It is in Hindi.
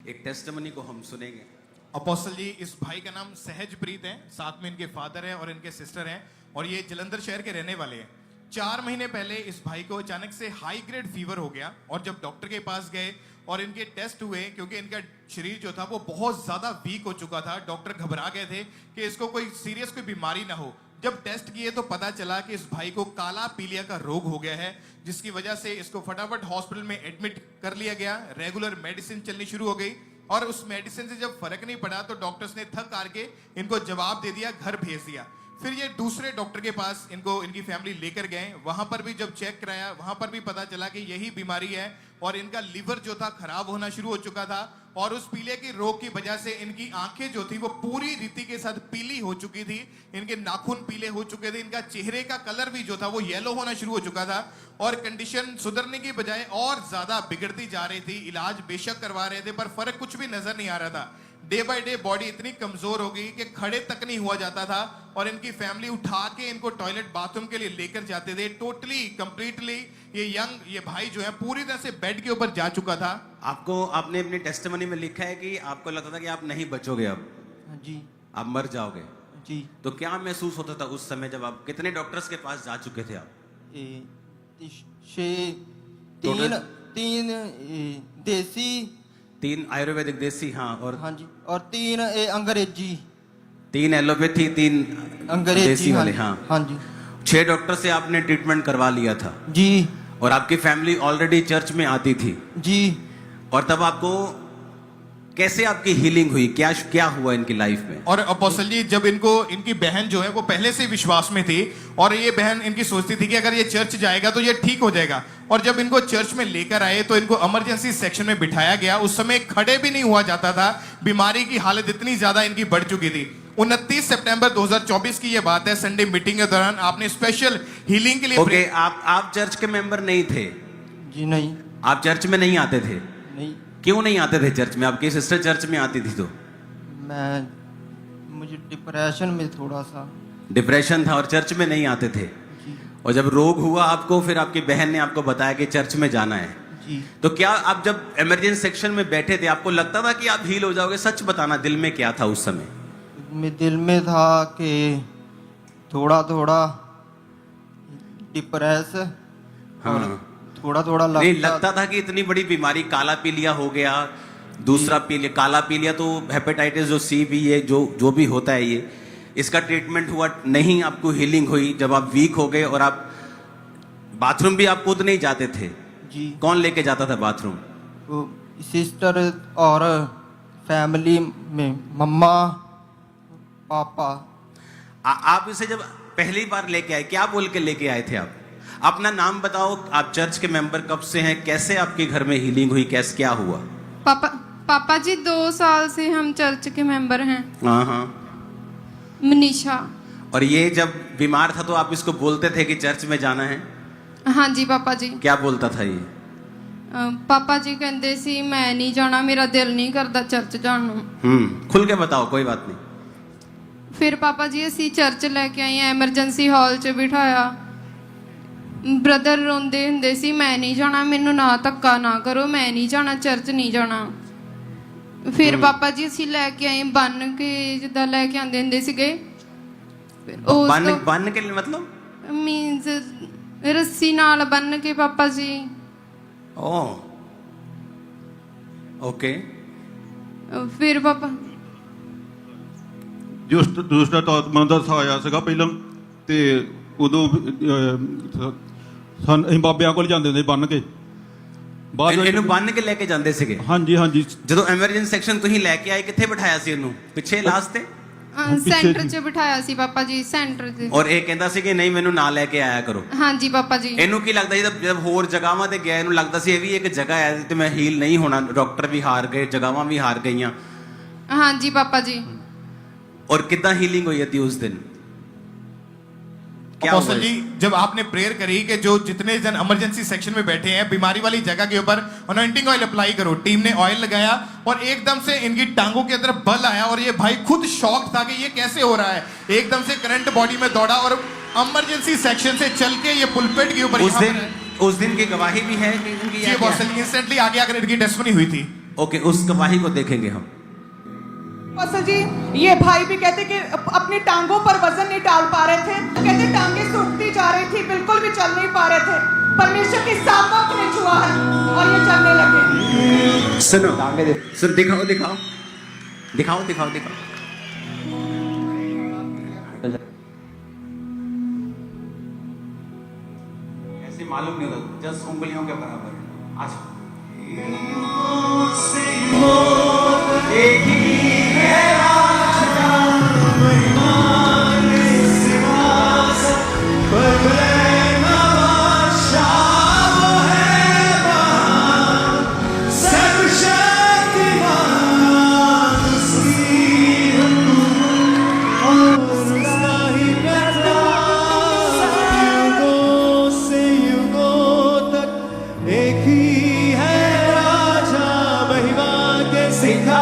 एक टेस्टिमनी को हम सुनेंगे। अपोस्टल जी, इस भाई का नाम सहजप्रीत है, साथ में इनके फादर हैं और इनके सिस्टर हैं और ये जलंधर शहर के रहने वाले हैं। 4 महीने पहले इस भाई को अचानक से हाई ग्रेड फीवर हो गया और जब डॉक्टर के पास गए और इनके टेस्ट हुए, क्योंकि इनका शरीर जो था वो बहुत ज्यादा वीक हो चुका था, डॉक्टर घबरा गए थे कि इसको कोई सीरियस कोई बीमारी ना हो। जब टेस्ट किए तो पता चला कि इस भाई को काला पीलिया का रोग हो गया है, जिसकी वजह से इसको फटाफट हॉस्पिटल में एडमिट कर लिया गया। रेगुलर मेडिसिन चलनी शुरू हो गई और उस मेडिसिन से जब फर्क नहीं पड़ा तो डॉक्टर्स ने थक हार के इनको जवाब दे दिया, घर भेज दिया। फिर ये दूसरे डॉक्टर के पास इनको इनकी फैमिली लेकर गए, वहां पर भी जब चेक कराया वहां पर भी पता चला कि यही बीमारी है और इनका लीवर जो था खराब होना शुरू हो चुका था और उस पीले के रोग की वजह से इनकी आंखें जो थी वो पूरी रीति के साथ पीली हो चुकी थी, इनके नाखून पीले हो चुके थे, इनका चेहरे का कलर भी जो था वो येलो होना शुरू हो चुका था और कंडीशन सुधरने की बजाय और ज्यादा बिगड़ती जा रही थी। इलाज बेशक करवा रहे थे पर फर्क कुछ भी नजर नहीं आ रहा था। डे बाय डे बॉडी इतनी कमजोर हो गई कि खड़े तक नहीं हुआ जाता था और इनकी फैमिली उठा के इनको टॉयलेट बाथरूम के लिए लेकर जाते थे। टोटली कंप्लीटली ये भाई जो है पूरी तरह से बेड के ऊपर जा चुका था। आपने अपनी टेस्टिमनी में लिखा है कि आपको लगता था कि आप नहीं बचोगे, अब जी आप मर जाओगे। जी। तो क्या महसूस होता था उस समय जब आप, कितने डॉक्टर्स के पास जा चुके थे आप? तीन देसी, 3 आयुर्वेदिक देसी, हाँ, और हाँ जी, और 3 अंग्रेजी, 3 एलोपैथी, 3 अंग्रेजी देसी वाले, हाँ हाँ जी। 6 डॉक्टर से आपने ट्रीटमेंट करवा लिया था जी। और आपकी फैमिली ऑलरेडी चर्च में आती थी जी। और तब आपको कैसे आपकी हीलिंग हुई, क्या हुआ इनकी लाइफ में? और अपोस्टल जी, जब इनकी बहन जो है वो पहले से विश्वास में थी और ये बहन इनकी सोचती थी कि अगर ये चर्च जाएगा तो ये ठीक हो जाएगा। और जब इनको चर्च में लेकर आए तो इनको इमरजेंसी सेक्शन में बिठाया गया। उस समय खड़े भी नहीं हुआ जाता था, बीमारी की हालत इतनी ज्यादा इनकी बढ़ चुकी थी। 29 सितंबर 2024 की ये बात है, संडे मीटिंग के दौरान आपने स्पेशल हीलिंग के लिए ओके, आप चर्च के मेंबर नहीं थे? जी नहीं। आप चर्च में नहीं आते थे? नहीं। क्यों नहीं आते थे चर्च में? आपकी सिस्टर चर्च में आती थी तो? मुझे डिप्रेशन में थोड़ा सा डिप्रेशन था और चर्च में नहीं आते थे। और जब रोग हुआ आपको, फिर आपकी बहन ने आपको बताया कि चर्च में जाना है। जी। तो क्या आप जब इमरजेंसी सेक्शन में बैठे थे आपको लगता था कि आप हील हो जाओगे? सच बताना, दिल में क्या था उस समय? दिल में था कि थोड़ा थोड़ा डिप्रेस, हाँ, थोड़ा नहीं लगता था कि इतनी बड़ी बीमारी, काला पीलिया हो गया, दूसरा पीलिया, काला पीलिया तो हेपेटाइटिस जो सी भी है, जो भी होता है, ये इसका ट्रीटमेंट हुआ नहीं, आपको हीलिंग हुई। जब आप वीक हो गए और आप बाथरूम भी आप खुद नहीं जाते थे? जी। कौन लेके जाता था बाथरूम? तो सिस्टर और फैमिली में मम्मा पापा। आप इसे जब पहली बार लेके आए, क्या बोल के लेके आए थे आप? अपना नाम बताओ, आप चर्च के मेंबर कब से हैं, कैसे आपके घर में हीलिंग हुई, कैसे क्या हुआ? पापा जी 2 साल से हम चर्च के मेंबर हैं। हाँ हाँ। मनीषा। और ये जब बीमार था तो आप इसको बोलते थे कि चर्च में जाना है? हाँ जी पापा जी। क्या बोलता था ये? पापा जी कहते सी मैं नहीं जाना, मेरा दिल नहीं करता चर्च जान नूं। खुल के बताओ, कोई बात नहीं। फिर पापा जी असी चर्च लेके आए, एमरजेंसी हॉल च बिठाया। ब्रदर रोंदे हुंदे सी मैं नहीं जाना, मैनू ना धक्का ना करो, मैं नहीं जाना, चर्च नहीं जाना। फिर पापा जी असी लेके आए बन के, जिद्दां लेके आंदे हुंदे सीगे। बन के मतलब मींस रस्सी नाल बन के पापा जी। ओके। फिर पापा ਦੁਸ਼ਟ ਆਤਮਾ ਦਾ ਸਹਾਇਆ ਸੀਗਾ ਪਹਿਲਾਂ, ਤੇ ਉਦੋਂ ਅਸੀਂ ਬਾਬਿਆਂ ਕੋਲ ਜਾਂਦੇ ਹੁੰਦੇ ਬੰਨ ਕੇ। ਇਹਨੂੰ ਬੰਨ ਕੇ ਲੈ ਕੇ ਜਾਂਦੇ ਸੀਗੇ? ਹਾਂਜੀ ਹਾਂਜੀ। ਜਦੋਂ ਐਮਰਜੈਂਸੀ ਸੈਕਸ਼ਨ ਤੁਸੀਂ ਲੈ ਕੇ ਆਏ, ਕਿੱਥੇ ਬਿਠਾਇਆ ਸੀ ਇਹਨੂੰ? ਪਿੱਛੇ ਲਾਸ ਤੇ? सेंटर च बिठाया सी पापा जी, सेंटर च। और ਇਹ ਕਹਿੰਦਾ ਸੀ ਕਿ ਨਹੀਂ ਮੈਨੂੰ ਨਾਲ ਲੈ ਕੇ ਆਇਆ ਕਰੋ? हाँ जी पापा जी। ਇਹਨੂੰ ਕੀ ਲੱਗਦਾ ਸੀ ਜਦ ਹੋਰ ਜਗ੍ਹਾਵਾਂ ਤੇ ਗਿਆ, ਇਹਨੂੰ ਲੱਗਦਾ ਸੀ ਇਹ ਵੀ ਇੱਕ ਜਗ੍ਹਾ ਹੈ ਤੇ ਮੈਂ ਹੀਲ ਨਹੀਂ ਹੋਣਾ, ਡਾਕਟਰ ਵੀ ਹਾਰ ਗਏ, ਜਗ੍ਹਾਵਾਂ ਵੀ ਹਾਰ ਗਈਆਂ? हाँ जी पापा जी। और कितना हीलिंग हुई थी उस दिन? क्या अपोस्टल जी, जब आपने प्रेयर करी कि जो जितने जन इमरजेंसी सेक्शन में बैठे हैं बीमारी वाली जगह के ऊपर अनॉइंटिंग ऑयल अप्लाई करो, टीम ने ऑयल लगाया और एकदम से इनकी टांगों के अंदर बल आया और ये भाई खुद शॉक था कि ये कैसे हो रहा है। एकदम से करंट बॉडी में दौड़ा और इमरजेंसी सेक्शन से चल के ये पुलपेट के ऊपर उस दिन की गवाही भी है कि इंस्टेंटली आगे आकर इनकी टेस्टिमनी हुई थी। ओके, उस गवाही को देखेंगे हम। पास्टर जी, ये भाई भी कहते कि अपनी टांगों पर वजन नहीं डाल पा रहे थे, कहते टांगे सूखती जा रही थी, बिल्कुल भी चल नहीं पा रहे थे। परमेश्वर की सामर्थ ने छुआ है और ये चलने लगे। सुनो, सुन, दिखाओ दिखाओ दिखाओ दिखाओ दिखाओ। ऐसे मालूम नहीं होता, 10 उंगलियों के बराबर। अच्छा, एक ही है राजा महिमा के सिंहासन